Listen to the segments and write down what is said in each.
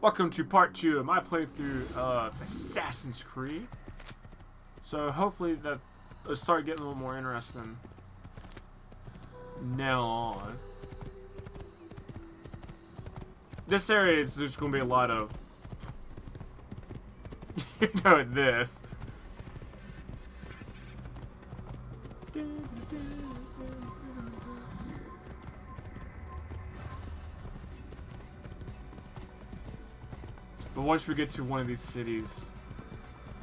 Welcome to part 2 of my playthrough of Assassin's Creed. So hopefully that will start getting a little more interesting now on. This area is there's going to be a lot of you know this. But once we get to one of these cities,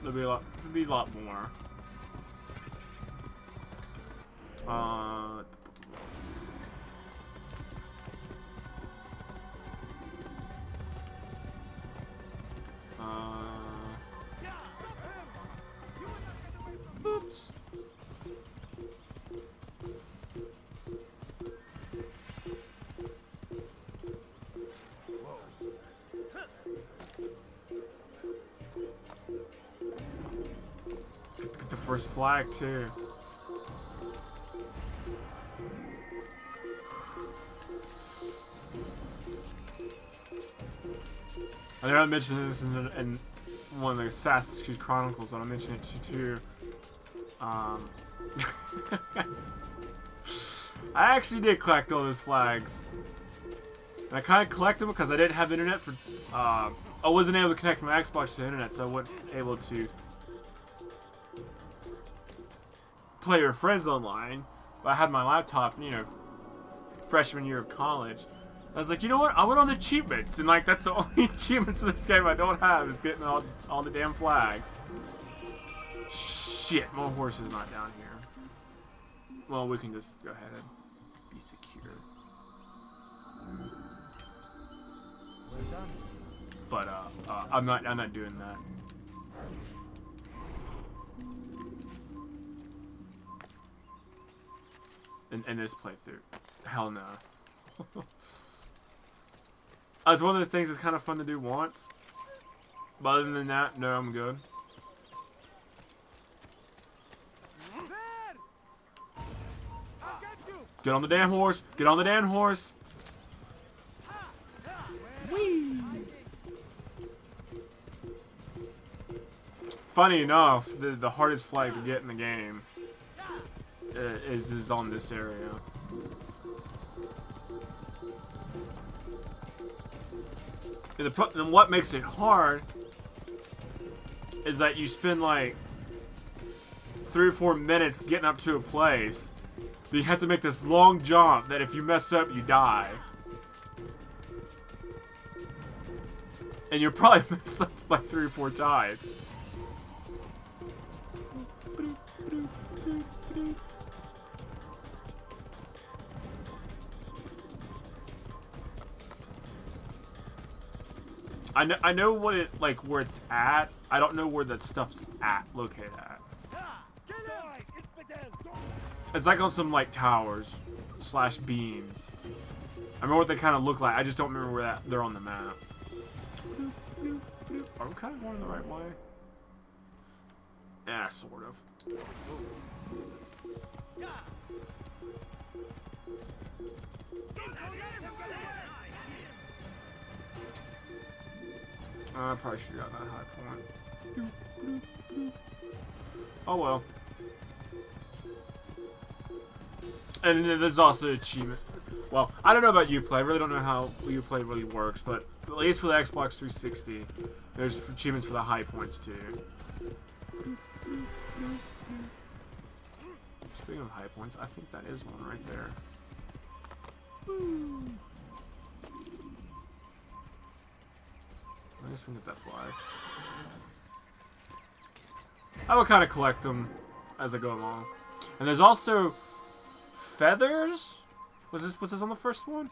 there'll be a lot more. Oops. Get the first flag too. I know I mentioned this in one of the Assassin's Creed Chronicles, but I mentioned it to you too. I actually did collect all those flags. And I kind of collect them because I didn't have internet for. I wasn't able to connect my Xbox to the internet, so I wasn't able to play with friends online. But I had my laptop, you know, freshman year of college. I was like, you know what? I went on the achievements, and like that's the only achievements in this game I don't have is getting all the damn flags. Shit, my horse is not down here. Well, we can just go ahead and be secure. But I'm not doing that. In this playthrough, hell no. That's one of the things that's kind of fun to do once. But other than that, no, I'm good. Get on the damn horse! Get on the damn horse! Whee! Funny enough, the hardest flag to get in the game is on this area. And what makes it hard is that you spend like 3 or 4 minutes getting up to a place. You have to make this long jump that if you mess up, you die. And you'll probably mess up like 3 or 4 times. I know what it like where it's at. I don't know where that stuff's located at. It's like on some like towers / beams. I remember what they kind of look like. I just don't remember where they're on the map. Are we kind of going the right way? Yeah, sort of. I probably should have got that high point. Oh well. And there's also achievement. Well, I don't know about Uplay. I really don't know how Uplay really works, but at least for the Xbox 360, there's achievements for the high points too. Speaking of high points, I think that is one right there. I guess we can get that flag. I will kind of collect them as I go along. And there's also feathers? Was this on the first one?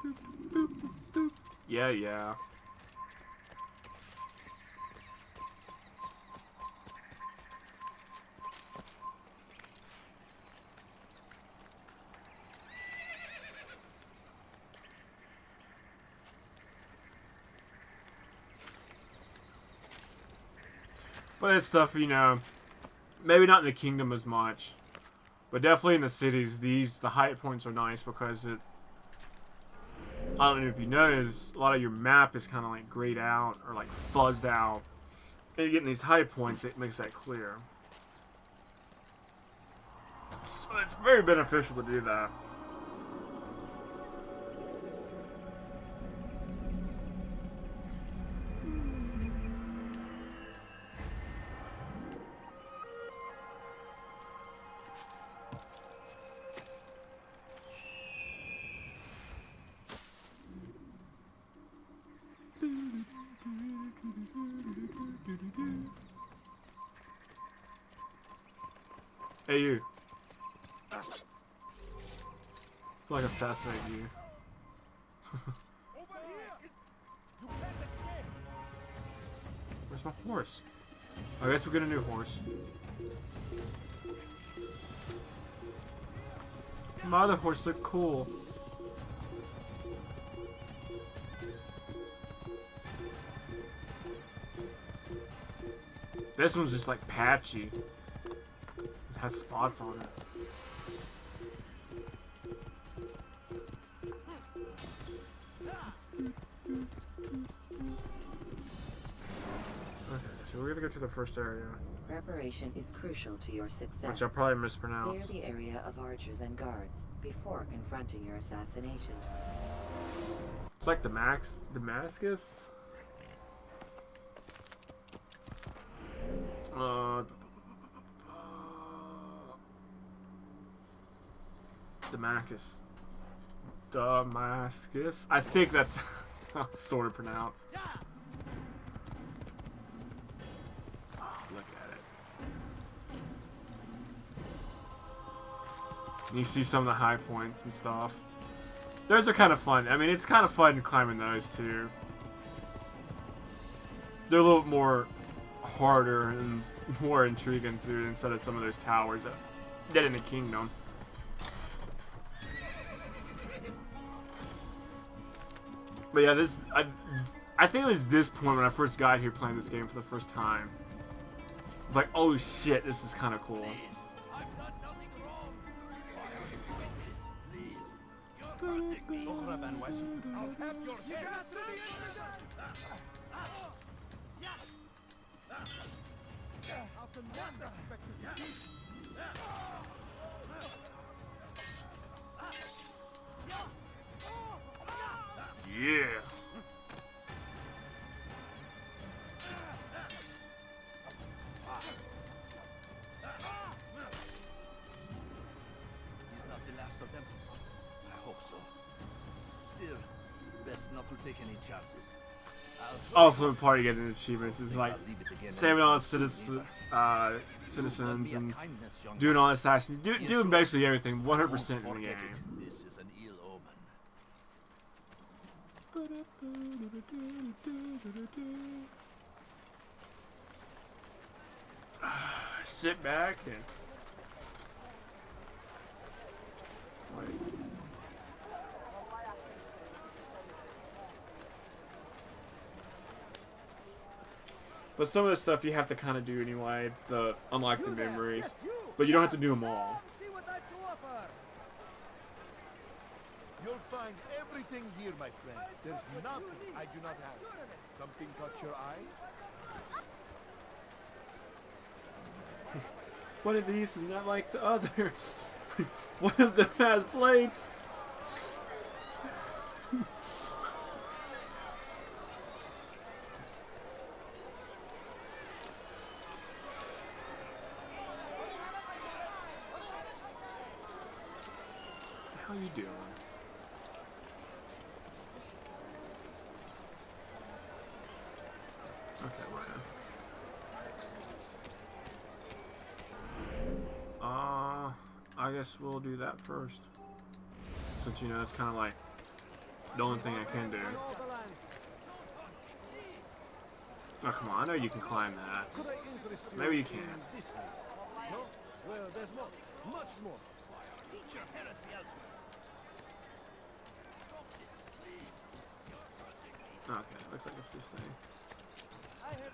Boop, boop, boop. Yeah. But it's stuff, you know, maybe not in the kingdom as much. But definitely in the cities, the high points are nice because it I don't know if you notice, a lot of your map is kind of like grayed out or like fuzzed out. And you're getting these high points, it makes that clear. So it's very beneficial to do that. Hey you. I feel like assassinate you. Where's my horse? I guess we'll get a new horse. My other horse looked cool. This one's just like patchy. It has spots on it. Okay, so we're gonna go to the first area. Preparation is crucial to your success. Which I'll probably mispronounce. Clear the area of archers and guards before confronting your assassination. It's like Damascus? Damascus. I think that's how it's sort of pronounced. Look at it. And you see some of the high points and stuff. Those are kind of fun. I mean, it's kind of fun climbing those too. They're a little more harder and more intriguing too, instead of some of those towers that Dead in the Kingdom. But yeah, I think it was this point when I first got here playing this game for the first time. It's like, oh shit, this is kind of cool. Yeah. He's not the last of them. I hope so. Still, best not to take any chances. Also, part of getting achievements is like saving all the citizens and doing all the assassins, doing basically everything 100% in the game. This is an ill omen. Sit back and wait. But some of the stuff you have to kind of do anyway, unlock the memories. But you don't have to do them all. You'll find everything here, my friend. There's nothing I do not have. Something caught your eye? One of these is not like the others. One of them has blades. How you doing? Okay, Ryan. I guess we'll do that first. Since, you know, it's kind of like the only thing I can do. Oh, come on. I know you can climb that. Maybe you can't. No? Well, there's more. Much more. Okay, looks like it's this thing. I have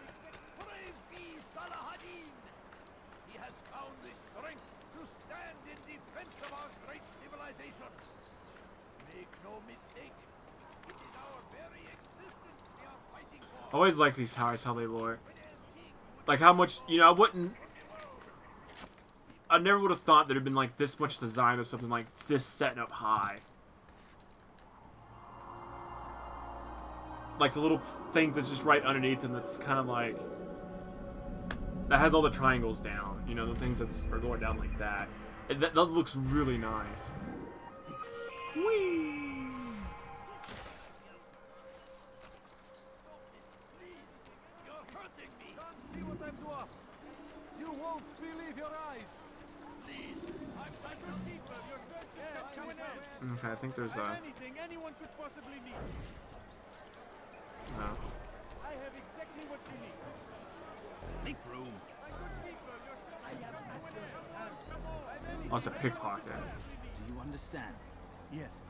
brave be Salahadin. He has found the strength to stand in defense of our great civilization. Make no mistake, I always like these towers, how they look. Like how much, you know, I never would have thought there'd have been like this much design or something like this setting up high. Like the little thing that's just right underneath and that's kind of like, that has all the triangles down, you know, the things that are going down like that. That looks really nice. Whee! You're hurting me. Come see what I'm doing. You won't believe your eyes. Please. I'm a good keeper. Your search is come to an end. Okay, I think there's I'm anything anyone could possibly need. no. I have exactly what you need. Make room. My good keeper. Your search has come to an end. Come on. I'm anything Oh, it's a pickpocket. Do you understand? Yes,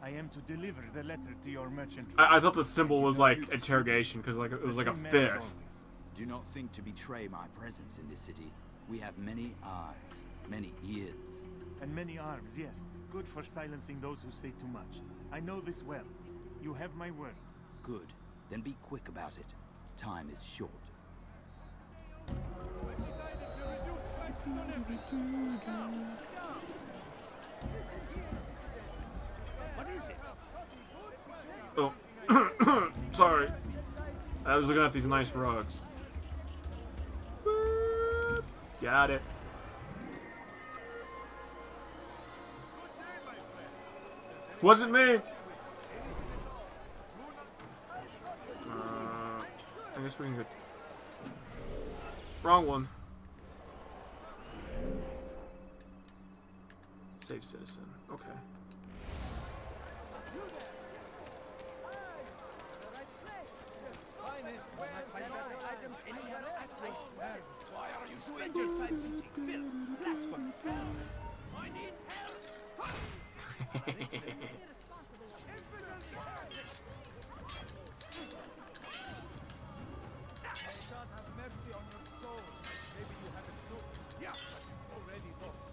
I am to deliver the letter to your merchant. I thought the symbol was like interrogation because like it was like a fist. Do not think to betray my presence in this city. We have many eyes, many ears. And many arms, yes. Good for silencing those who say too much. I know this well. You have my word. Good. Then be quick about it. Time is short. What is it? Oh, sorry. I was looking at these nice rugs. Got it. Wasn't me. I guess we can go. Wrong one. Save citizen. Okay. Why are you strangers? I'm Bill. Blasphemy. I need help. God have mercy on your soul. Maybe you haven't looked. Yeah. Already looked.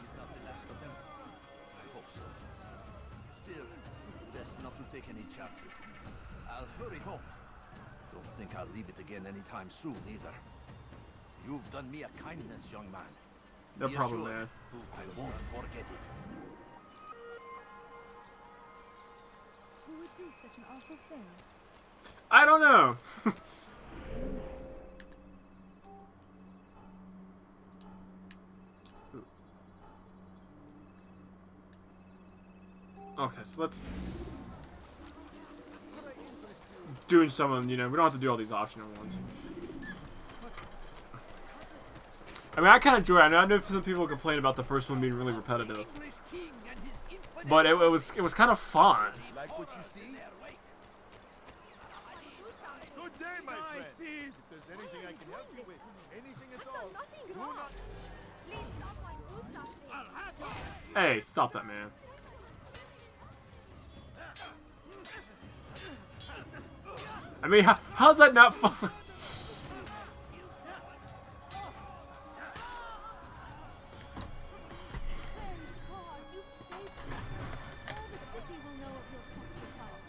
He's not the last of them. I hope so. Still, best not to take any chances. I'll hurry home. Don't think I'll leave it again anytime soon, either. You've done me a kindness, young man. No Be problem, assured, man. I won't forget it. Who would do such an awful thing? I don't know. Okay, so let's doing some of them. You know, we don't have to do all these optional ones. I mean, I kind of enjoy it. I know some people complain about the first one being really repetitive, English king and his infidel but it was kind of fun. Like what you see? Good day, my friend. If there's anything I can help you with, anything at all, do not. Please, someone do something. I'll have you. Hey, stop that, man. I mean, how's that not fun? Thank God, you've saved me. All the city will know of your sacrifice.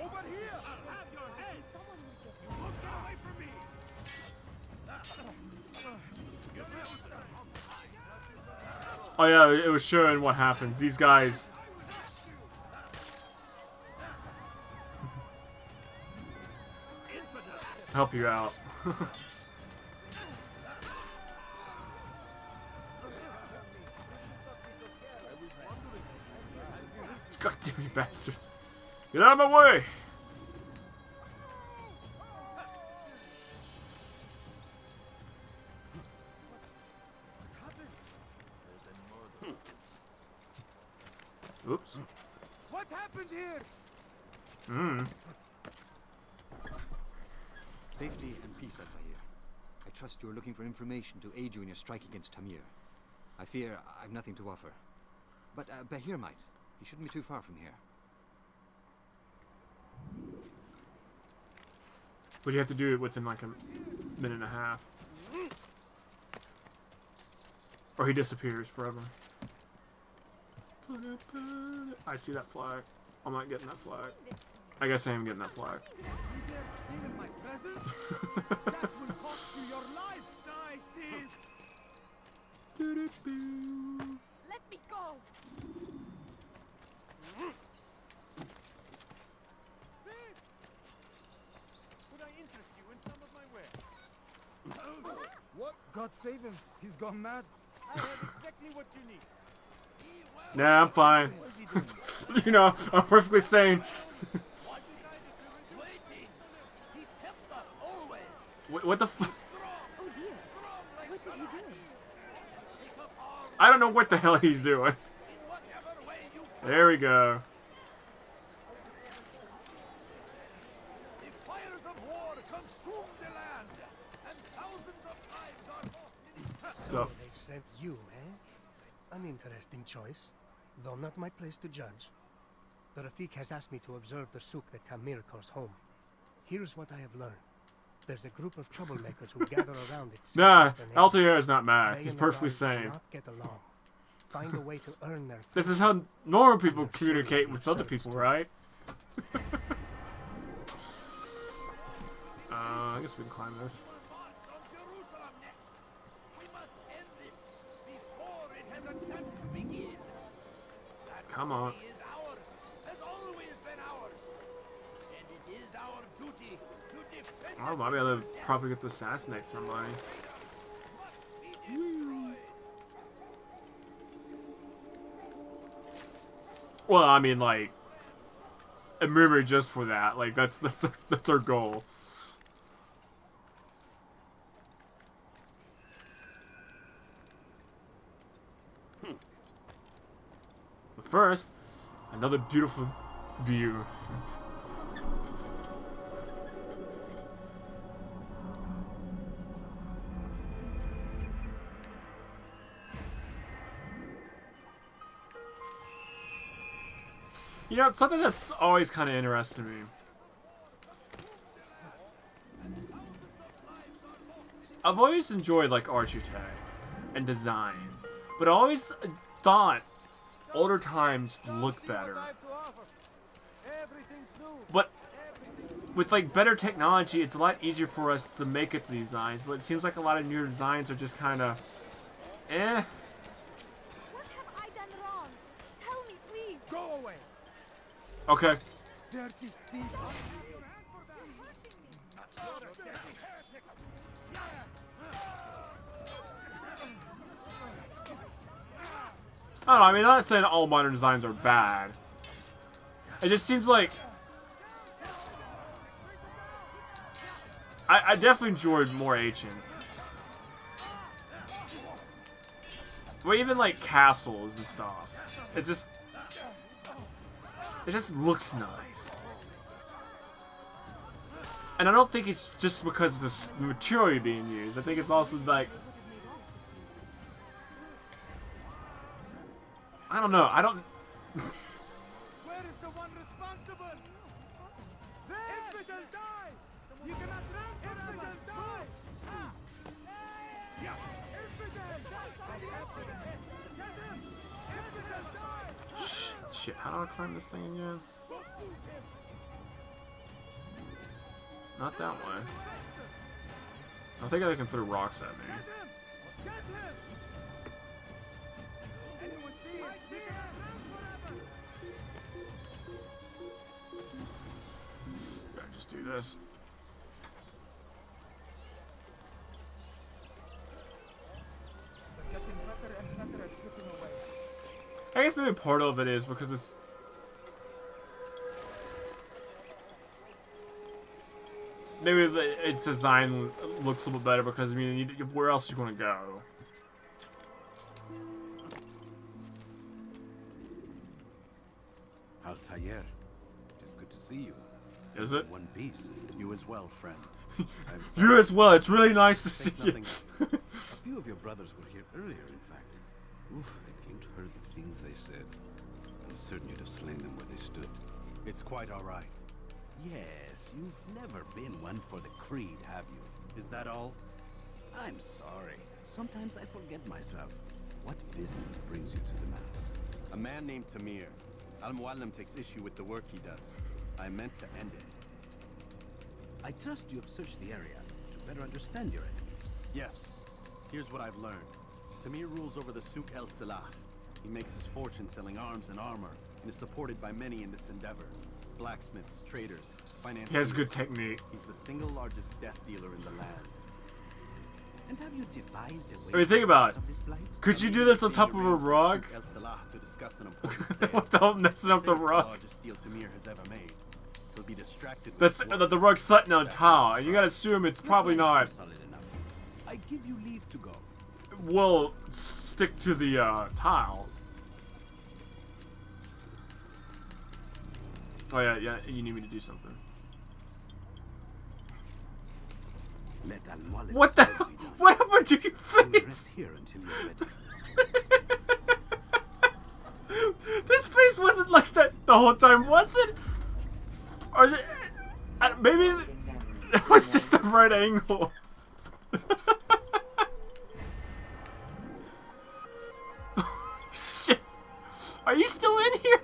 Over here! I'll have your head! Someone will get You won't get away from me! Oh yeah, it was showing what happens. These guys. Help you out. God damn you bastards. Get out of my way! Oops. What happened here? Hmm. Safety and peace, Altair. I trust you are looking for information to aid you in your strike against Tamir. I fear I've nothing to offer. But Bahir might. He shouldn't be too far from here. But you have to do it within like a minute and a half. Or he disappears forever. I see that flag. I'm not getting that flag. I guess I am getting that flag. Let me go! Could I interest you in some of my wares? What? God save him. He's gone mad. I have exactly what you need. Nah, I'm fine. You know, I'm perfectly sane. What the f? Oh dear. What is he doing? I don't know what the hell he's doing. There we go. The fires of war consume the land, and thousands of lives are lost. Stop. They've sent you, eh? An interesting choice, though not my place to judge. The Rafik has asked me to observe the souk that Tamir calls home. Here's what I have learned. There's a group of troublemakers who gather around it. Nah, Altair is not mad. He's perfectly sane. Not get along. Find a way to earn their. This is how normal people communicate with other people, right? I guess we can climb this. Come on. Oh, might be able to probably get to assassinate somebody. Well, I mean, like, a murmur just for that. Like, that's our goal. But first, another beautiful view. You know, something that's always kind of interested me. I've always enjoyed, like, architect and design. But I always thought older times look better. But with, like, better technology, it's a lot easier for us to make it to these designs. But it seems like a lot of newer designs are just kind of, eh. What have I done wrong? Tell me, please. Go away. Okay. Dirty thief. I don't know, I mean, I'm not saying all modern designs are bad. It just seems like... I definitely enjoyed more ancient. Or even, like, castles and stuff. It just looks nice. And I don't think it's just because of the material being used. I think it's also, like... I don't know. I don't... Where is the one responsible? Infidel, die! You cannot run! Infidel, die! Infidel, get him! Infidel, die! Shit, how do I climb this thing again? Not that way. I think I can throw rocks at me. Get him! Anyone see him? He cannot run forever! Gotta just do this. Getting better and better at slipping away. I guess maybe part of it is because it's... Maybe its design looks a little better because, I mean, where else are you going to go? Altair, it is good to see you. Is it? One piece. You as well, friend. I'm You sorry. as well. It's really nice to see Think you. nothing. A few of your brothers were here earlier, in fact. Oof, if you'd heard the things they said, I'm certain you'd have slain them where they stood. It's quite all right. Yes, you've never been one for the creed, have you? Is that all? I'm sorry. Sometimes I forget myself. What business brings you to the Mass? A man named Tamir. Al-Muallim takes issue with the work he does. I meant to end it. I trust you have searched the area to better understand your enemy. Yes. Here's what I've learned. Tamir rules over the Souk El Salah. He makes his fortune selling arms and armor, and is supported by many in this endeavor. Blacksmiths, traders, financiers. He has good technique. He's the single largest death dealer in the land. And have you devised a way I mean, think about it. of this blight? Could you do this on top of a rug? Souk El Salah to discuss an important sale. What the hell, messing up the Say it's rug? largest deal Tamir has ever made. He'll be distracted with That's his work. that the rug's sitting on tile, and you gotta assume it's probably Your not. plans seem solid enough. I give you leave to go. Will stick to the tile. Oh yeah, you need me to do something. Let Al-Muallim What the serve hell? me now. What happened to your You will face? rest here until you're ready. This face wasn't like that the whole time, was it? Or is it? Maybe it was just the right angle. Shit. Are you still in here?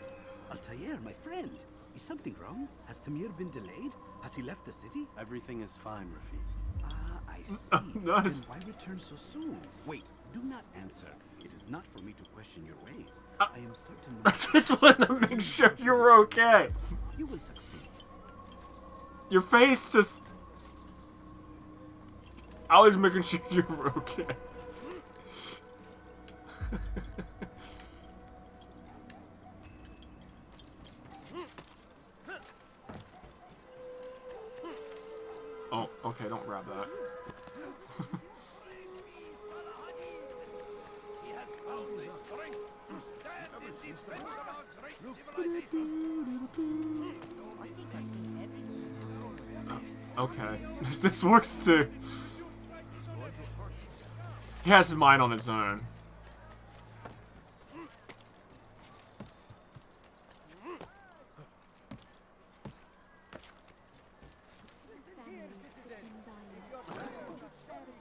Altair, my friend. Is something wrong? Has Tamir been delayed? Has he left the city? Everything is fine, Rafiq. Ah, I see. No, it's- Then why return so soon? Wait, do not answer. It is not for me to question your ways. Uh, I am certain I just wanted to make sure you were okay. you will succeed. Your face just. I was making sure you were okay. Oh, okay, don't grab that. Okay, this works too. He has his mind on its own.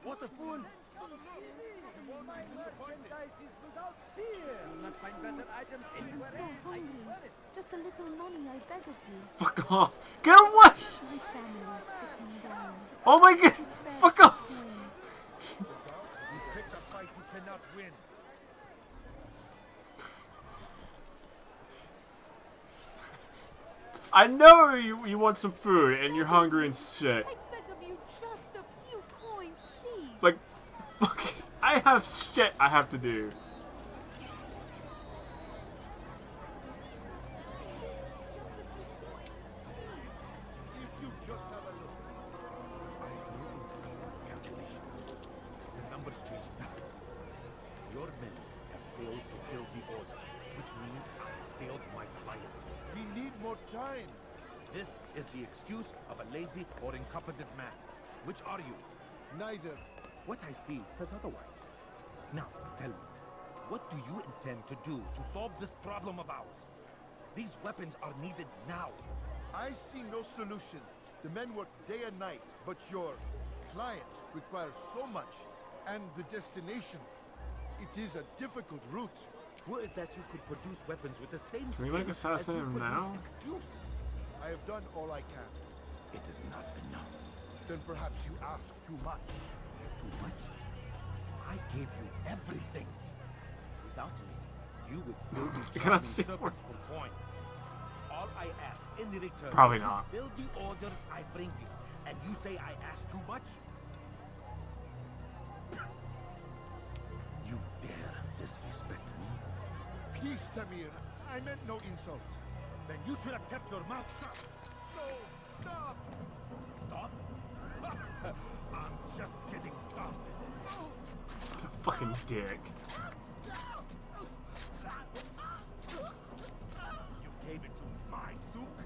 What a fool! You won't find merchandise without fear. You'll not find better items anywhere So else. hungry. Just a little money, I beg of you. Fuck off. Get away! My family is sitting down. Oh my god! Fuck off! You picked a fight you cannot win. I know you want some food and you're hungry and shit. I beg of you, just a few coins, please. Like, fuck. I have shit I have to do. If you just have a look. I have no interesting calculations. The numbers change nothing. Your men have failed to fill the order, which means I have failed my client. We need more time. This is the excuse of a lazy or incompetent man. Which are you? Neither. What I see says otherwise. Now, tell me, what do you intend to do to solve this problem of ours? These weapons are needed now. I see no solution. The men work day and night, but your client requires so much, and the destination. It is a difficult route. Would that you could produce weapons with the same Can we like skill assassinate as you him produce now? excuses. I have done all I can. It is not enough. Then perhaps you ask too much. Too much? I gave you everything. Without me, you would still be Can I charging see serpents for coin. All I ask in return Probably is not. to fill the orders I bring you. And you say I ask too much? You dare disrespect me? Peace, Tamir. I meant no insult. Then you should have kept your mouth shut. No, stop! Stop? I'm just getting started. What a fucking dick. You came into my souk,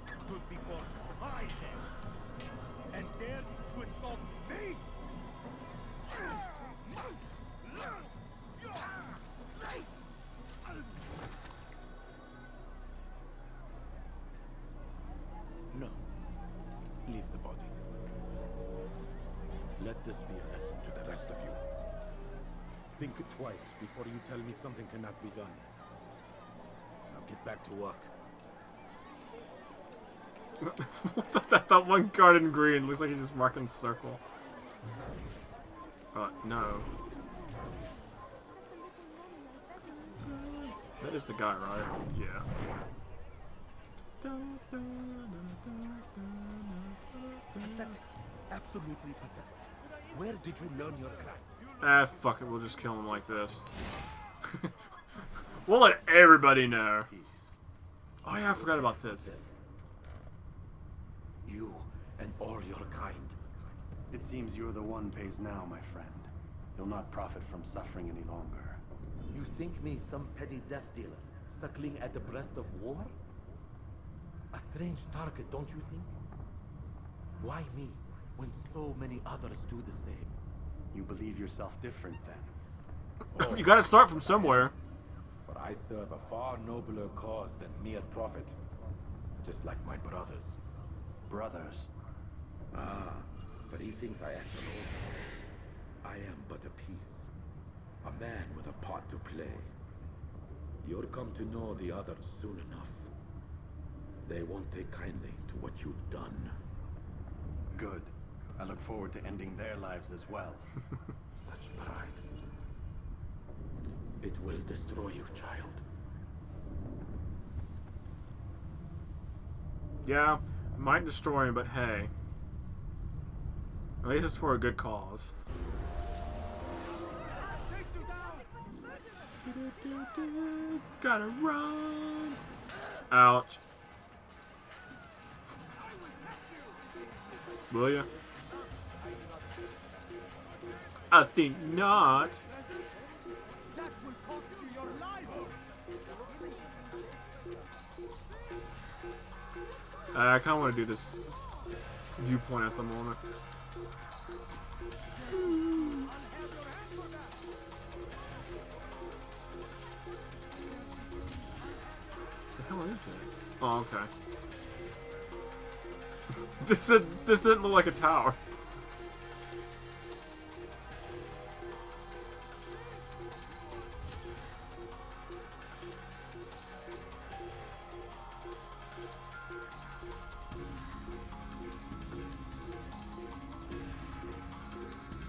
stood before my head, and dared this be a lesson to the rest of you. Think twice before you tell me something cannot be done. Now get back to work. that one guard in green looks like he's just marking a circle. No. That is the guy, right? Yeah. Pathetic. Absolutely pathetic. Where did you learn your craft? Ah, fuck it. We'll just kill him like this. We'll let everybody know. Oh yeah, I forgot about this. You and all your kind. It seems you're the one pays now, my friend. You'll not profit from suffering any longer. You think me some petty death dealer, suckling at the breast of war? A strange target, don't you think? Why me, when so many others do the same? You believe yourself different, then? You gotta start from somewhere. But I serve a far nobler cause than mere profit. Just like my brothers. Brothers? Ah, but he thinks I act alone. I am but a piece. A man with a part to play. You'll come to know the others soon enough. They won't take kindly to what you've done. Good. I look forward to ending their lives as well. Such pride. It will destroy you, child. Yeah, might destroy him, but hey. At least it's for a good cause. Gotta run! Ouch. Will ya? I think not. I kind of want to do this viewpoint at the moment. The hell is it? Oh, okay. This didn't look like a tower.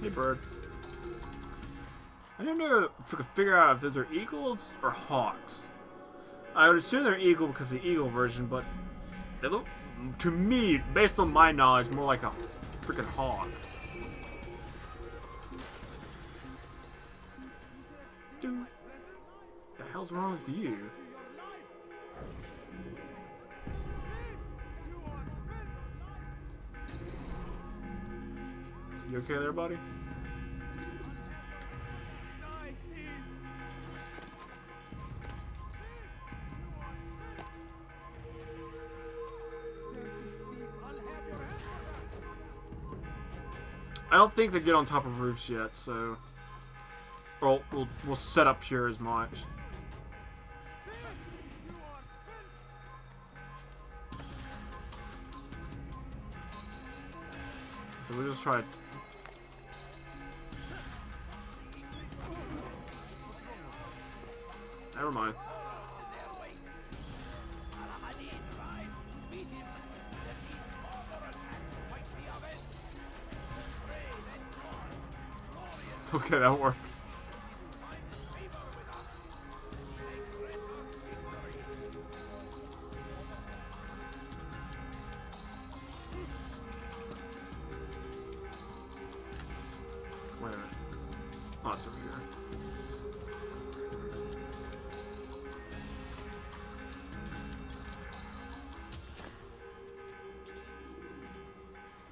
Hey, bird. I don't know if we could figure out if those are eagles or hawks. I would assume they're eagle because of the eagle version, but they look, to me, based on my knowledge, more like a freaking hawk. Dude, the hell's wrong with you? You okay there, buddy? I don't think they get on top of roofs yet, so we'll set up here as much. So we'll just try. Never mind. Okay, that works. Wait a minute. Oh, it's over here.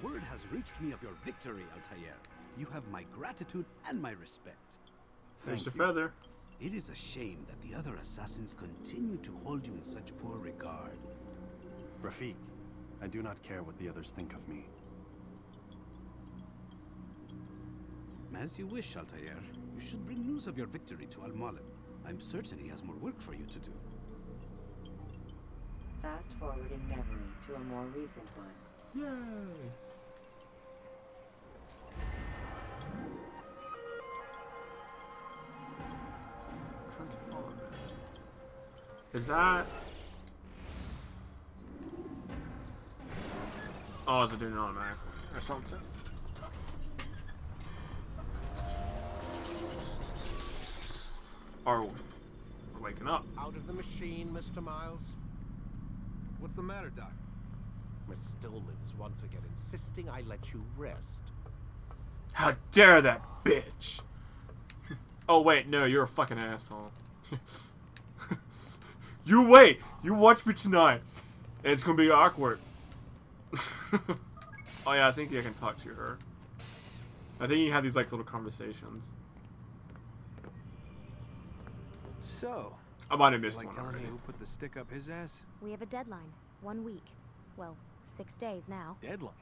Word has reached me of your victory, Altair. You have my gratitude and my respect. Mr. Feather. It is a shame that the other assassins continue to hold you in such poor regard. Rafik, I do not care what the others think of me. As you wish, Altair. You should bring news of your victory to Al-Mualim. I'm certain he has more work for you to do. Fast forwarding memory to a more recent one. Yay! Is that... Oh, is it doing it automatically or something? Or we're waking up. Out of the machine, Mr. Miles. What's the matter, Doc? Miss Stillman is once again insisting I let you rest. How dare that bitch! Oh wait, no, you're a fucking asshole. You wait! You watch me tonight! And it's gonna be awkward. Oh yeah, I think I can talk to her. I think you have these like little conversations. So, I might have missed like one telling already. me who put the stick up his ass? We have a deadline. 1 week. Well, 6 days now. Deadline?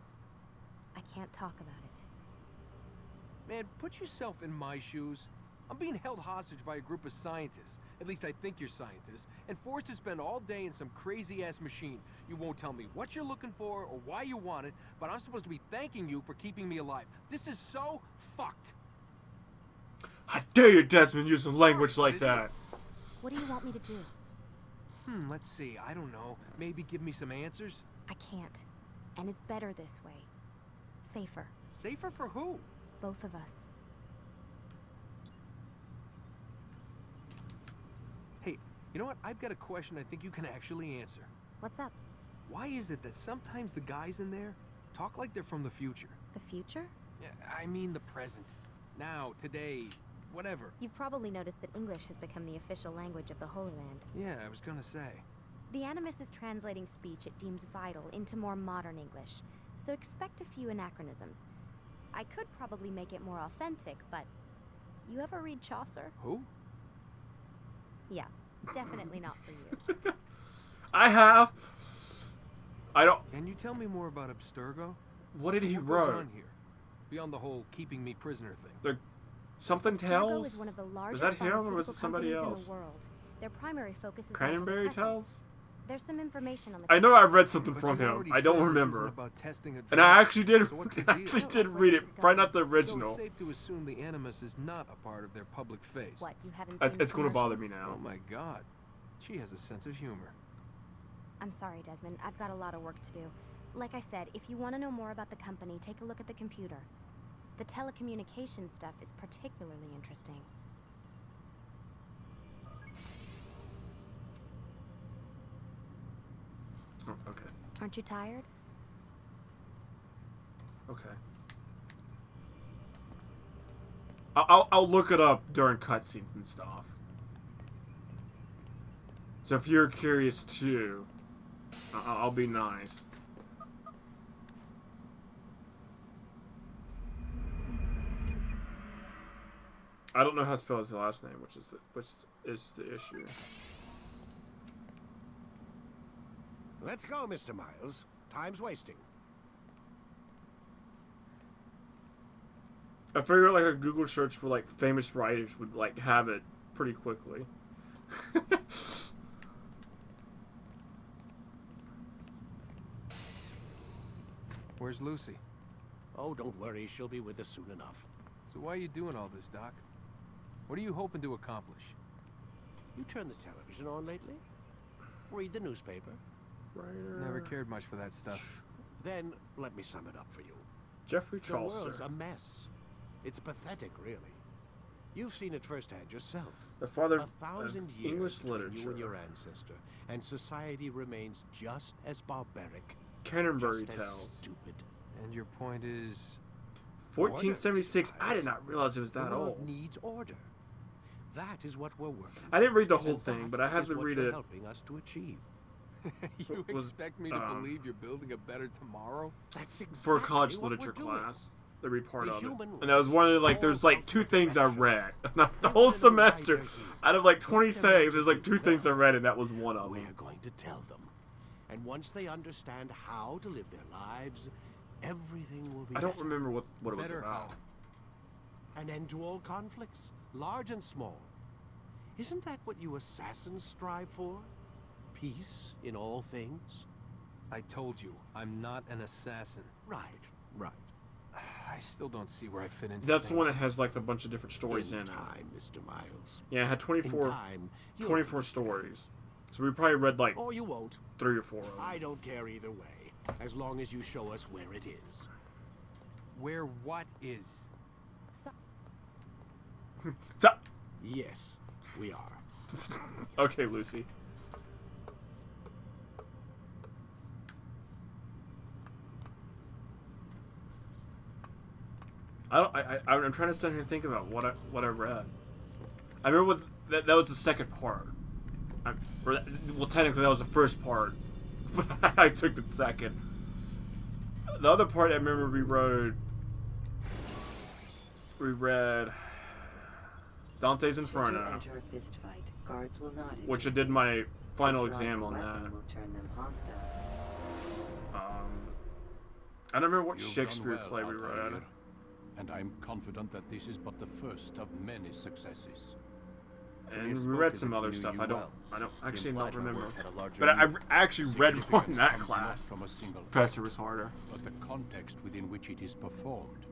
I can't talk about it. Man, put yourself in my shoes. I'm being held hostage by a group of scientists. At least I think you're scientists. And forced to spend all day in some crazy-ass machine. You won't tell me what you're looking for or why you want it, but I'm supposed to be thanking you for keeping me alive. This is so fucked. How dare you, Desmond, use some language like that? What do you want me to do? Let's see. I don't know. Maybe give me some answers? I can't. And it's better this way. Safer. Safer for who? Both of us. Hey, you know what? I've got a question I think you can actually answer. What's up? Why is it that sometimes the guys in there talk like they're from the future? The future? Yeah, I mean the present. Now, today, whatever. You've probably noticed that English has become the official language of the Holy Land. Yeah, I was gonna say. The Animus is translating speech it deems vital into more modern English, so expect a few anachronisms. I could probably make it more authentic, but... You ever read Chaucer? Who? Yeah, definitely not for you. I have. I don't... Can you tell me more about Abstergo? What did he What goes wrote? on here? Beyond the whole keeping me prisoner thing. The something Abstergo Tales? is one of the largest Was that him or was pharmaceutical it somebody companies else? in the world. Their primary focus is on Cranberry antidepressants. Tales? There's some information on the I know I read something But from you him. already I don't said this remember. isn't about testing a And I drug. actually did So what's the deal? actually did read it. Probably not the So original. it's safe to assume the Animus is not a part of their public face. What, you haven't It's, seen the it's going to bother me commercials? now. Oh my god. She has a sense of humor. I'm sorry, Desmond. I've got a lot of work to do. Like I said, if you want to know more about the company, take a look at the computer. The telecommunications stuff is particularly interesting. Oh, okay. Aren't you tired? Okay. I'll look it up during cutscenes and stuff. So if you're curious too, I'll be nice. I don't know how to spell his last name, which is the issue. Let's go, Mr. Miles. Time's wasting. I figured like a Google search for like famous writers would like have it pretty quickly. Where's Lucy? Oh, don't worry. She'll be with us soon enough. So why are you doing all this, Doc? What are you hoping to accomplish? You turned the television on lately? Read the newspaper? Never cared much for that stuff. Then let me sum it up for you. Jeffrey The world's Chaucer, a mess. It's pathetic, really. You've seen it firsthand yourself. the father of 1,000 years English between you literature. and your ancestor, and society remains just as barbaric, Canterbury just as Tales. stupid. And your point is... 1476. I did not realize it was that the world old. needs order. That is what we're working. I didn't read the for, whole and thing, that but I had is to what read you're it. helping us to achieve. You Was, expect me to believe you're building a better tomorrow? That's exactly for a college what literature we're doing. class. They read part The of it. human And I was one of the, like, there's like 2 things I perfection. read. The whole semester. Out of like 20 things, there's like 2 things I read, and that was one of We're them. going to tell them. And once they understand how to live their lives, everything will be I don't better. remember what it was Better about. An end to all conflicts, large and small. Isn't that what you assassins strive for? Peace in all things? I told you, I'm not an assassin. Right, right. I still don't see where I fit into That's the things. one that has like a bunch of different stories in it. time, Mr. Miles. Yeah, it had In 24 time, you'll 24 understand. stories. So we probably read like Or you won't. 3 or 4 of them. I don't care either way, as long as you show us where it is. Where what is? Yes, we are. Okay, Lucy. I'm trying to sit here and think about what I read. I remember that was the second part. Well, technically that was the first part, but I took the second. The other part I remember we read Dante's Inferno, Enter a fist fight. Guards will not which I did my final Drawing exam a on weapon that. will turn them hostile. I don't remember what You've Shakespeare done play well, we read. Altair, and I'm confident that this is but the first of many successes. And we read some other stuff. I don't actually Implied don't my remember. work had a larger But I meaning. actually read more in that Significance comes not class. from a single Professor act, was harder. but the context within which it is performed.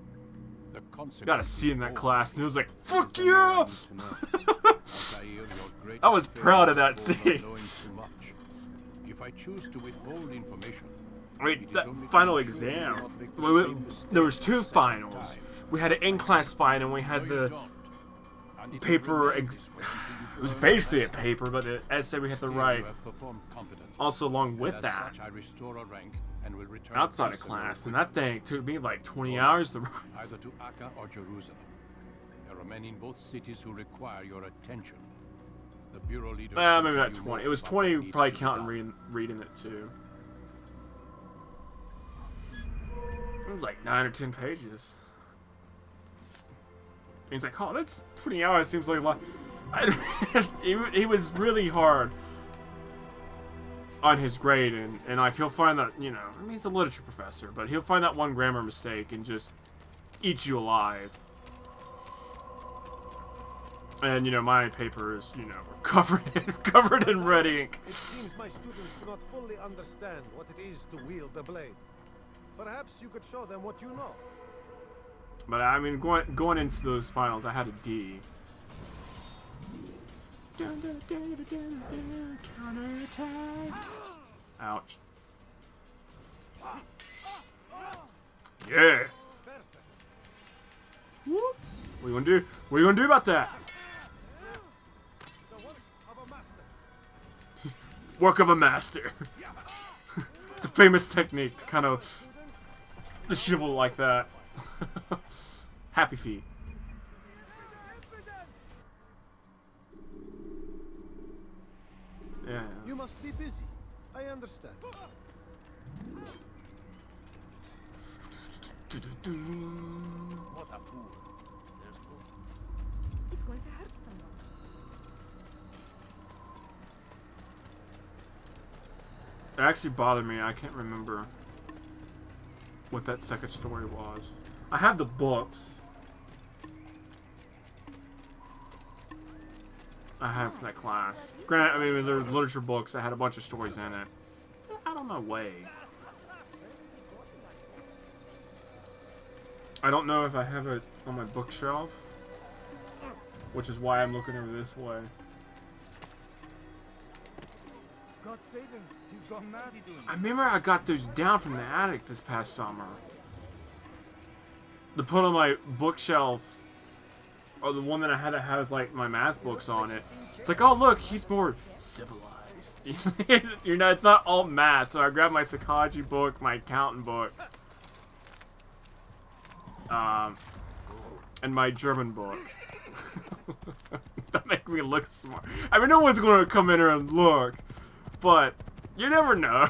The consequences. Got a C in that of class, and it was like, it fuck is the more I yeah! need to know. Altair, your great I was proud of that failure C. for knowing too much. If I choose to withhold information, I mean, it is that only to final ensure we do exam. not make the same There was mistake 2 a second finals. time. We had an in-class final, and we had No, you the don't. And it will paper. remain It this way until you was learn basically a lesson. paper, but the essay we had to Still, write. you have performed competently. Also, along And with as that, such, I restore a rank and will return outside of personally class, and with that thing took me like 20 hours to write. either to Akka or Jerusalem. There are men in both cities who require your attention. The bureau leader. Well, will maybe tell not you 20. more It was about 20, what needs probably to be counting done. reading it too. It was like 9 or 10 pages. And he's like, oh, that's 20 hours. Seems like a lot. He was really hard on his grade, and like he'll find that, you know, I mean, he's a literature professor, but he'll find that one grammar mistake and just eat you alive. And you know, my papers, you know, were covered in red ink. It seems my students do not fully understand what it is to wield the blade. Perhaps you could show them what you know. But I mean, going into those finals, I had a D. Counterattack. Ouch. Yeah. Whoop. What you gonna do? What are you gonna do about that? The work of a master. Work of a master. It's a famous technique to kind of dishevel like that. Happy feet. Yeah. You must be busy. I understand. What a fool. There's no It's going to hurt them. It actually bothered me. I can't remember what that second story was. I have the books. I have from that class. Granted, I mean, they're literature books that had a bunch of stories in it. Out of my way. I don't know if I have it on my bookshelf, which is why I'm looking over this way. God save him. He's gone mad. I remember I got those down from the attic this past summer. To put on my bookshelf, or the one that I had that has like my math books on it. It's like, oh look, he's more civilized. You know, it's not all math. So I grabbed my psychology book, my accountant book, and my German book. That make me look smart. I mean, no one's going to come in here and look, but you never know.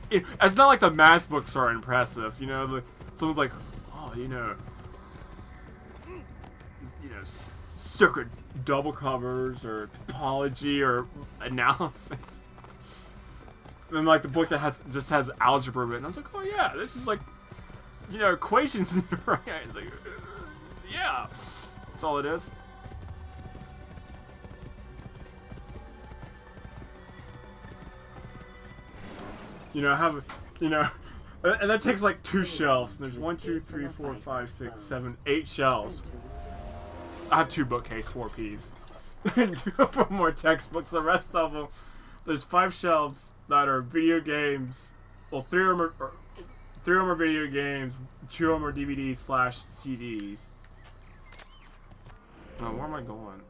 It's not like the math books are impressive, you know. Someone's like, oh, you know, circuit double covers or topology or analysis. And like the book that just has algebra in it, and I was like, oh yeah, this is like, you know, equations. Right? It's like, yeah, that's all it is. You know, I have, you know, and that takes like 2 shelves. And there's 1, 2, 3, 4, 5, 6, 7, 8 shelves. I have 2 bookcase, 4 Ps. And 2 more textbooks. The rest of them, there's 5 shelves that are video games. Well, 3 of them are video games. 2 of them are DVDs/CDs. Oh, where am I going?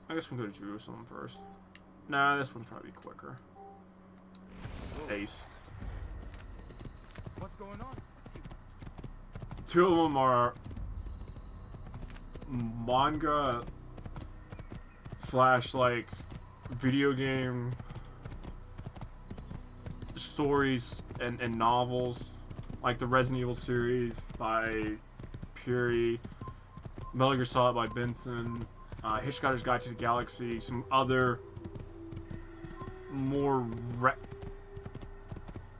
I guess we'll go to Jerusalem first. Nah, this one's probably quicker. Ace. What's going on? 2 of them are manga / like video game stories and novels, like the Resident Evil series by Puri, Metal Gear Solid by Benson, Hitchhiker's Guide to the Galaxy, some other more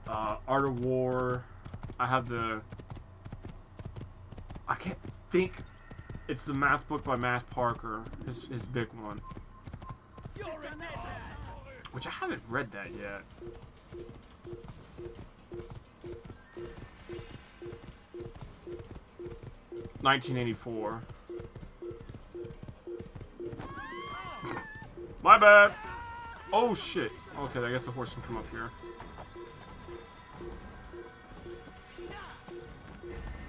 Art of War. I have I can't think. It's the math book by Matt Parker, his big one. Which I haven't read that yet. $1984. My bad. Oh shit. Okay, I guess the horse can come up here.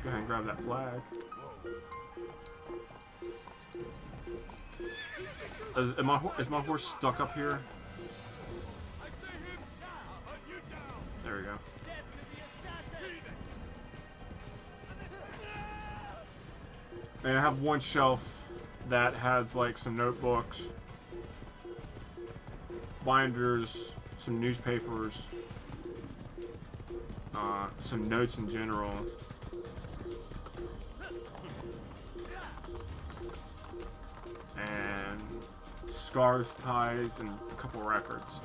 Go ahead and grab that flag. Is my horse stuck up here? There we go. And I have one shelf that has like some notebooks, binders, some newspapers, some notes in general. And scarves, ties, and a couple records.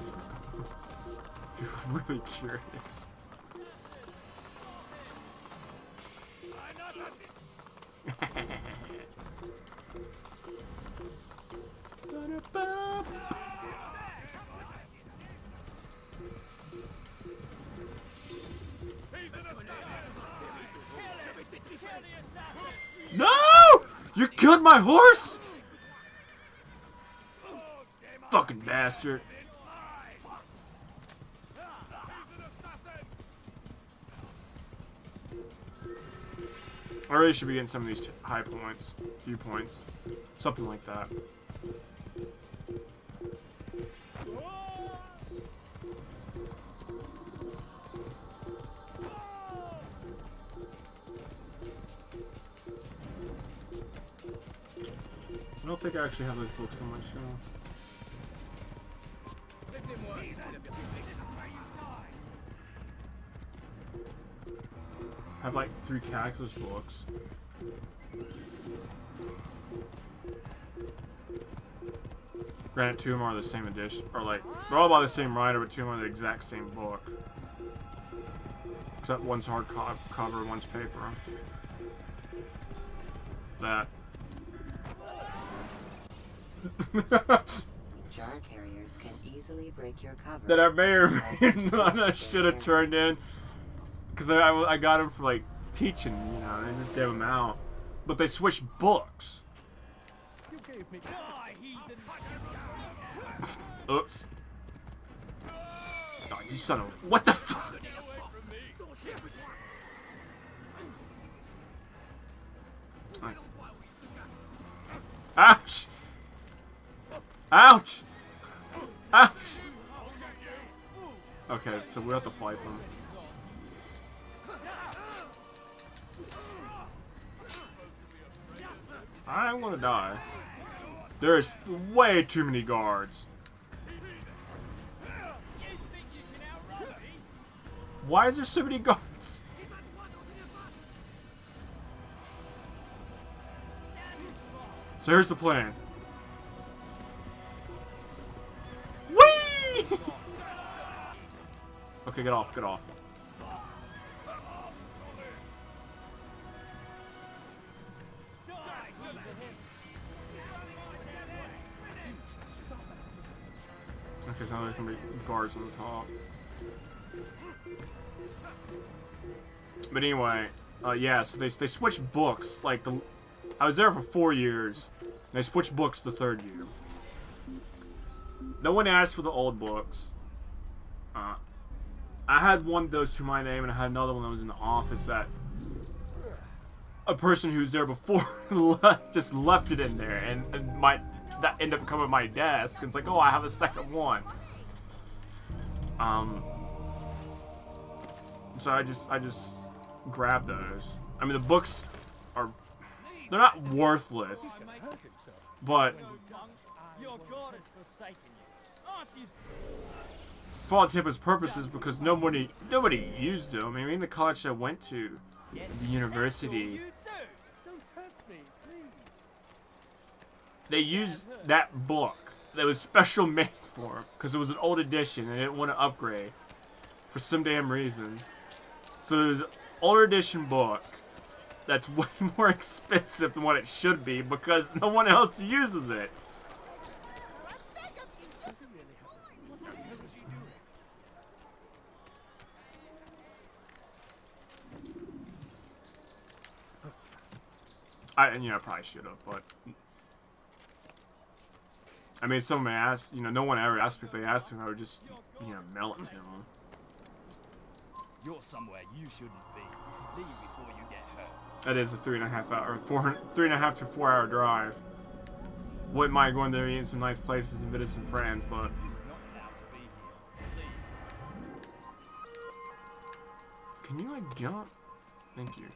If you're really curious. No! You killed my horse? Fucking bastard. I really should be getting some of these high points, viewpoints, something like that. I don't think I actually have those books on my shelf. I have like 3 Cactus books. Granted, 2 of them are the same edition, or like, they're all by the same writer, but 2 of them are the exact same book. Except one's hard cover, one's paper. That. Jar carriers can easily break your cover. That I may or may not should have turned in. Because I got them for like teaching, you know, and I just gave them out. But they switched books. Oops. Oh, you son of a... What the fuck? Ouch! Ouch! Ouch! Okay, so we have to fight them. I'm gonna die. There's way too many guards. Why is there so many guards? So here's the plan. Whee! Okay, get off, get off. Okay, so now there's gonna be guards on the top. But anyway, Yeah, so they switched books. Like, I was there for 4 years. They switched books the 3rd year. No one asked for the old books. I had one of those to my name, and I had another one that was in the office that a person who's there before just left it in there, and that ended up coming to my desk. And it's like, oh, I have a second one. So I just grabbed those. I mean, the books are, they're not worthless, but for all intents and purposes, because nobody used them. I mean, the college I went to, the university, they used that book that was special made for them because it was an old edition and they didn't want to upgrade for some damn reason. So there's an older edition book that's way more expensive than what it should be because no one else uses it. I probably should have, but I mean, someone asked, no one ever asked me. If they asked me, I would just, mail it to them. You're somewhere you shouldn't be. Leave before you get hurt. That is a 3.5 to 4 hour drive. Wouldn't mind going there, eating some nice places and visit some friends, but can you like jump? Thank you.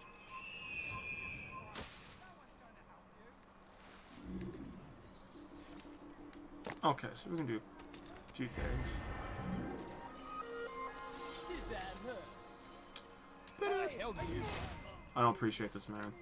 Okay, so we can do a few things. I don't appreciate this, man.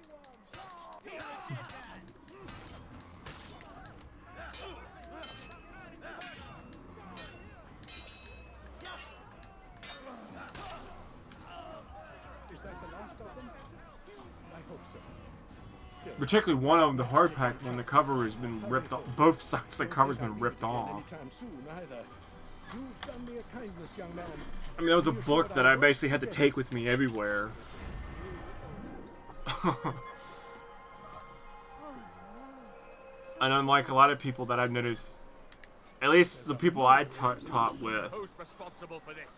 Particularly one of them, the hardback one, the cover has been ripped off. Both sides of the cover's been ripped off. I mean, that was a book that I basically had to take with me everywhere. And unlike a lot of people that I've noticed, at least the people I taught with,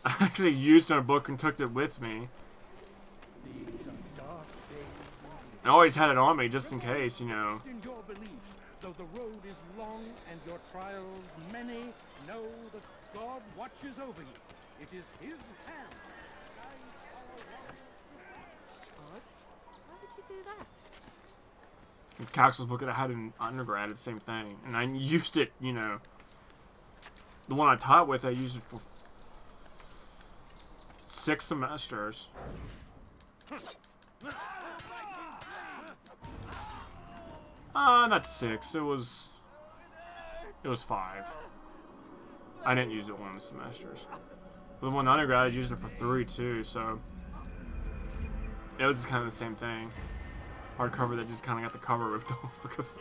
I actually used my book and took it with me. I always had it on me just in case, In your belief, though the road is long and your trials many, know that God watches over you. It is His hand. Odd. Why would you do that? With Caxel's book that I had in undergrad, it's the same thing. And I used it, the one I taught with, I used it for 6 semesters. Not 6. It was 5. I didn't use it one of the semesters. The one undergrad, I used it for 3 too, so it was kind of the same thing. Hardcover that just kind of got the cover ripped off because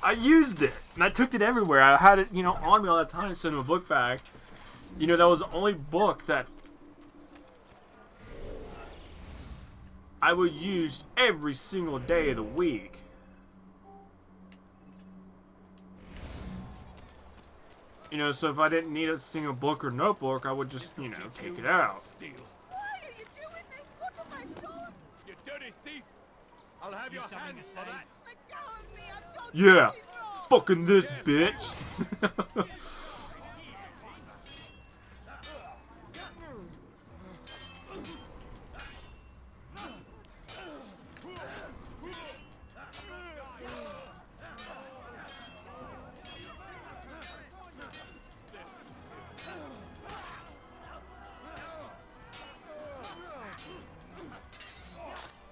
I used it and I took it everywhere. I had it, on me all the time, sent in a book bag. That was the only book that I would use every single day of the week. So if I didn't need a single book or notebook, I would just, take it out. Why are you doing this? Look at my sword! You dirty thief! I'll have your hands for that. Let go of me! I've got Yeah, fucking this bitch.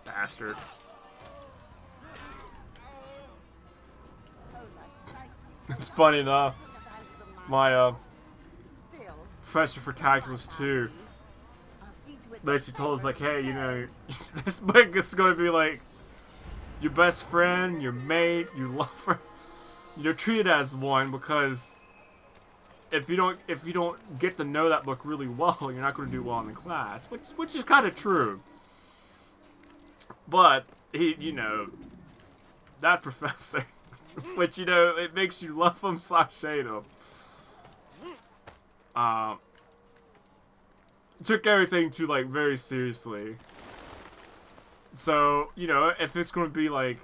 Bastard. It's funny enough. My professor for calculus 2 basically told us, like, hey, this book is going to be like your best friend, your mate, your lover. Treat it as one, because if you don't get to know that book really well, you're not going to do well in the class, which is kind of true. But he, you know, that professor, which, you know, it makes you love him / hate him. Took everything to, like, very seriously. So, you know, if it's going to be like,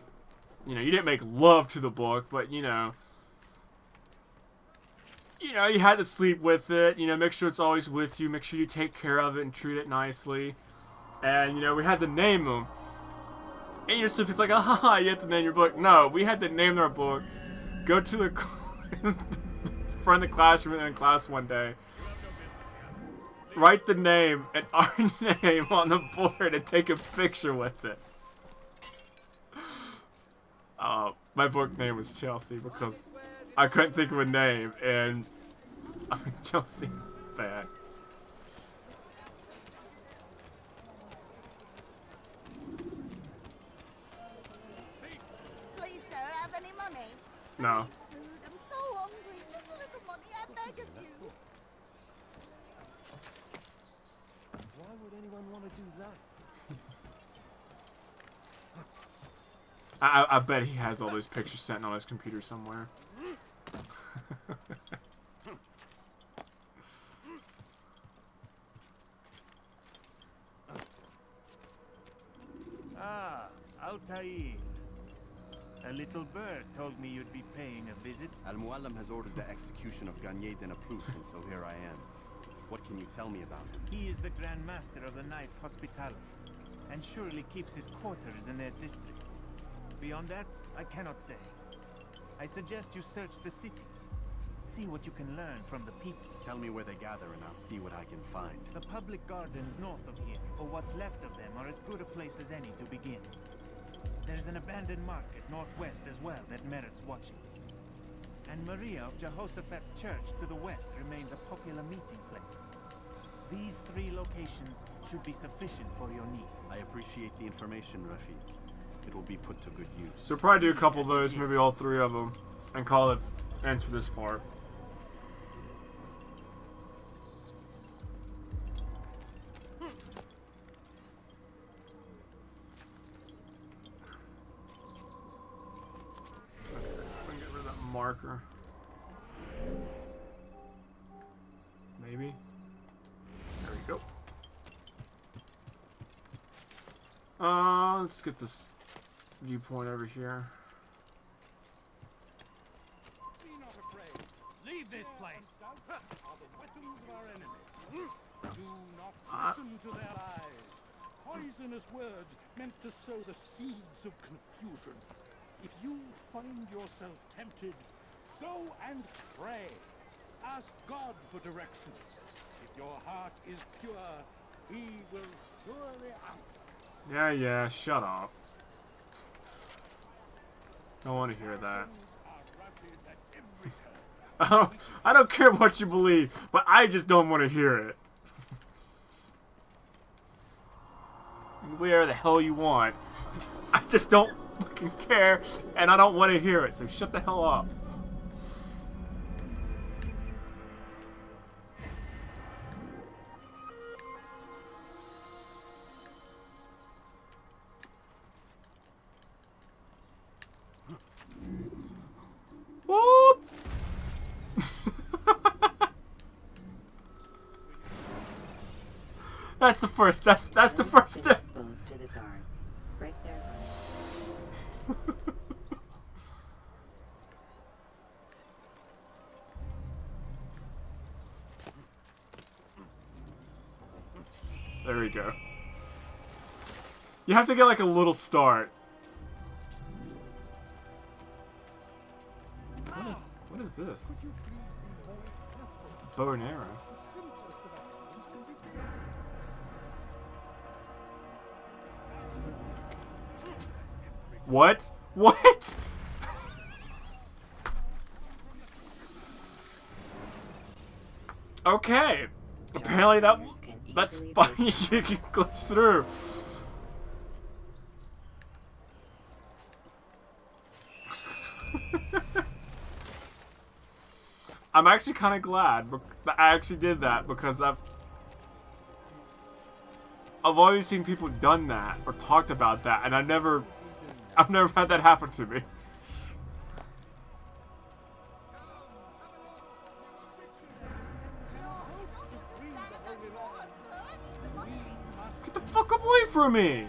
you know, you didn't make love to the book, but, you know, you had to sleep with it, you know, make sure it's always with you, make sure you take care of it and treat it nicely. And, you know, we had to name them. And you're supposed to be like, ah, you have to name your book. No, we had to name our book, go to the front of the classroom in class one day, write the name and our name on the board and take a picture with it. My book name was Chelsea because I couldn't think of a name, and I mean, Chelsea, bad. Please, sir, have any money? No. I'm so hungry. Just a little money, I beg of you. Why would anyone want to do that? I bet he has all those pictures sent on his computer somewhere. Ah, Altair. A little bird told me you'd be paying a visit. Al-Muallim has ordered the execution of Garnier de Naplouse, and so here I am. What can you tell me about him? He is the Grand Master of the Knights Hospitaller, and surely keeps his quarters in their district. Beyond that, I cannot say. I suggest you search the city. See what you can learn from the people. Tell me where they gather and I'll see what I can find. The public gardens north of here, or what's left of them, are as good a place as any to begin. There's an abandoned market northwest as well that merits watching. And Maria of Jehoshaphat's church to the west remains a popular meeting place. These 3 locations should be sufficient for your needs. I appreciate the information, Rafiq. It will be put to good use. So probably do a couple of those, maybe all 3 of them, and call it ends for this part. Marker. Maybe. There we go. Let's get this viewpoint over here. Be not afraid. Leave this place. Are the weapons of our enemies. Do not listen to their lies. Poisonous words meant to sow the seeds of confusion. If you find yourself tempted, go and pray. Ask God for direction. If your heart is pure, He will surely answer. Yeah, shut up. Don't want to hear that. I don't care what you believe, but I just don't want to hear it. Where the hell you want. I just don't fucking care, and I don't want to hear it, so shut the hell up. Whoop! That's the first step. Exposed to the guards. Right there. There we go. You have to get like a little start. What is this? Bow and arrow. What? What? Okay. Apparently that's funny. You can glitch through. I'm actually kind of glad that I actually did that because I've always seen people done that or talked about that, and I've never had that happen to me. Get the fuck away from me!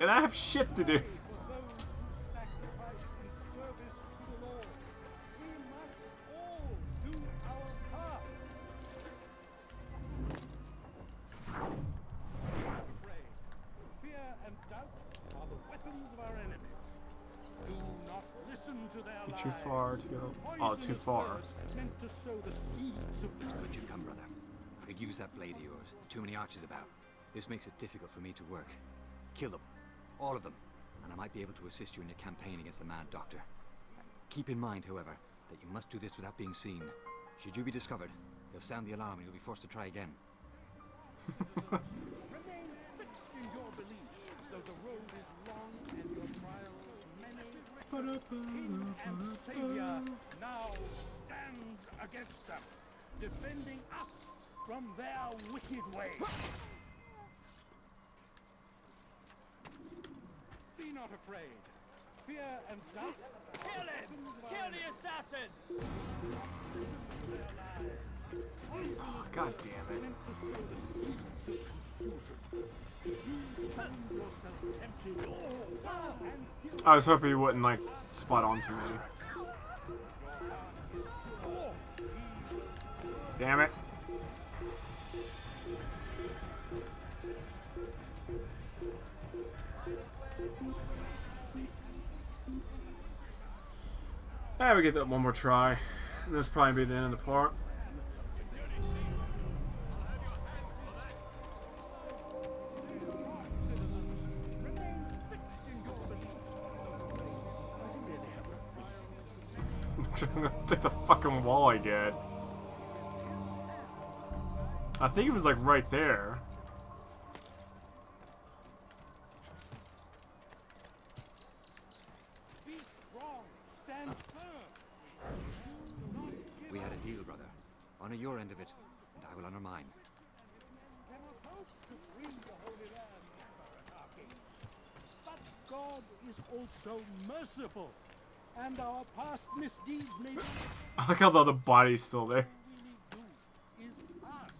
And I have shit to do. You're too far to go. Oh, too far. Would you come, brother? I could use that blade of yours. Too many archers about. This makes it difficult for me to work. Kill them. All of them. And I might be able to assist you in your campaign against the Mad Doctor. Keep in mind, however, that you must do this without being seen. Should you be discovered, they'll sound the alarm and you'll be forced to try again. Remain fixed in your beliefs, though the road is long and your trials many. King and Savior now stands against them, defending us from their wicked ways. Be not afraid. Fear and doubt. Kill him! Kill the assassin! Oh, God damn it. I was hoping he wouldn't, like, spot on to me. Damn it. Alright, we get that one more try. And this will probably be the end of the part. I'm gonna take the fucking wall again. I think it was like right there. We had a deal, brother. Honor your end of it, and I will honor mine. But God is also merciful, and our past misdeeds may be I like how the other body's still there. is asked.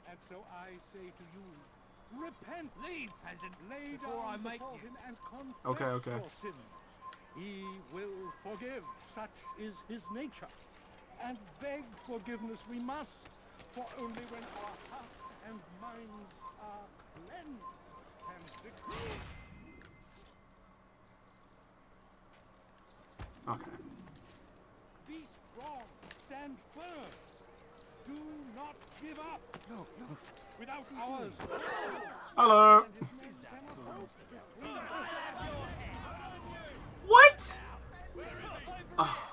And so I say to you, repent, leave, peasant, lay down before him and confess Okay. your sins. He will forgive, such is his nature. And beg forgiveness we must, for only when our hearts and minds are cleansed can victory. Okay. Be strong, stand firm. Do not give up. No. Without ours. Hello. What? Oh.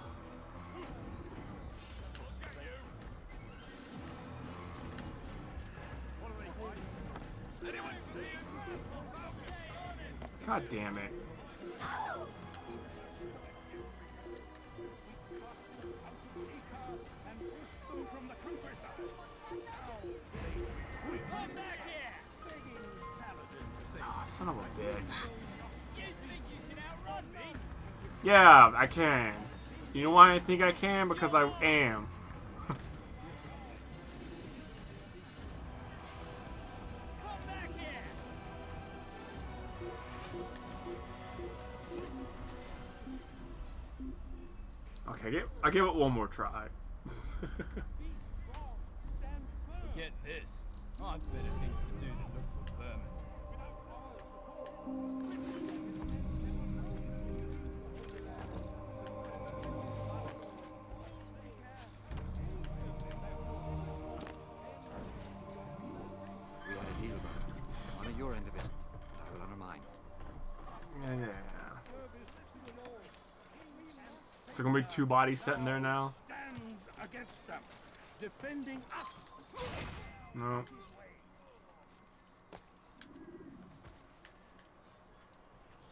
God damn it. Oh, son of a bitch. Yeah, I can. You know why I think I can? Because I am. Okay, I'll give it one more try. Get this. I've better things to do than look for vermin. We had a deal, brother. Honor your end of it, and I will honor mine. Yeah. So gonna be two bodies sitting there now? Stands against them, defending us. No.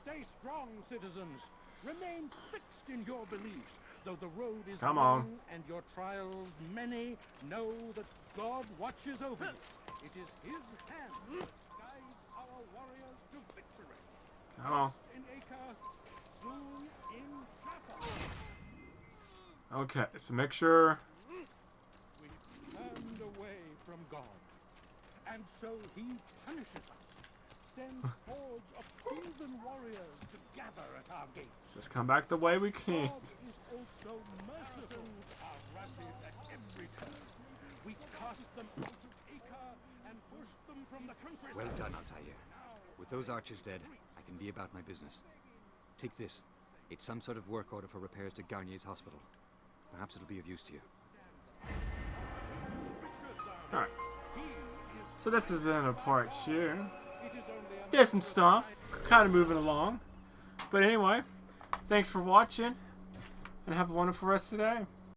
Stay strong, citizens. Remain fixed in your beliefs, Though the road is Come long on. and your trials many, know that God watches over you. It is His hand that guides our warriors to victory. Come on. In Acre, soon in Jaffa. Okay, so make sure. We've turned away from God, and so He punishes us. Sends hordes of heathen warriors to gather at our gates. Just come back the way we came. God is also merciful. Are routed at every turn. We cast them out of Acre and push them from the countryside. Well done, Altair. With those archers dead, I can be about my business. Take this. It's some sort of work order for repairs to Garnier's hospital. Perhaps it'll be of use to you. Alright. So this is the end of part 2. Decent stuff. Kind of moving along. But anyway, thanks for watching. And have a wonderful rest of the day.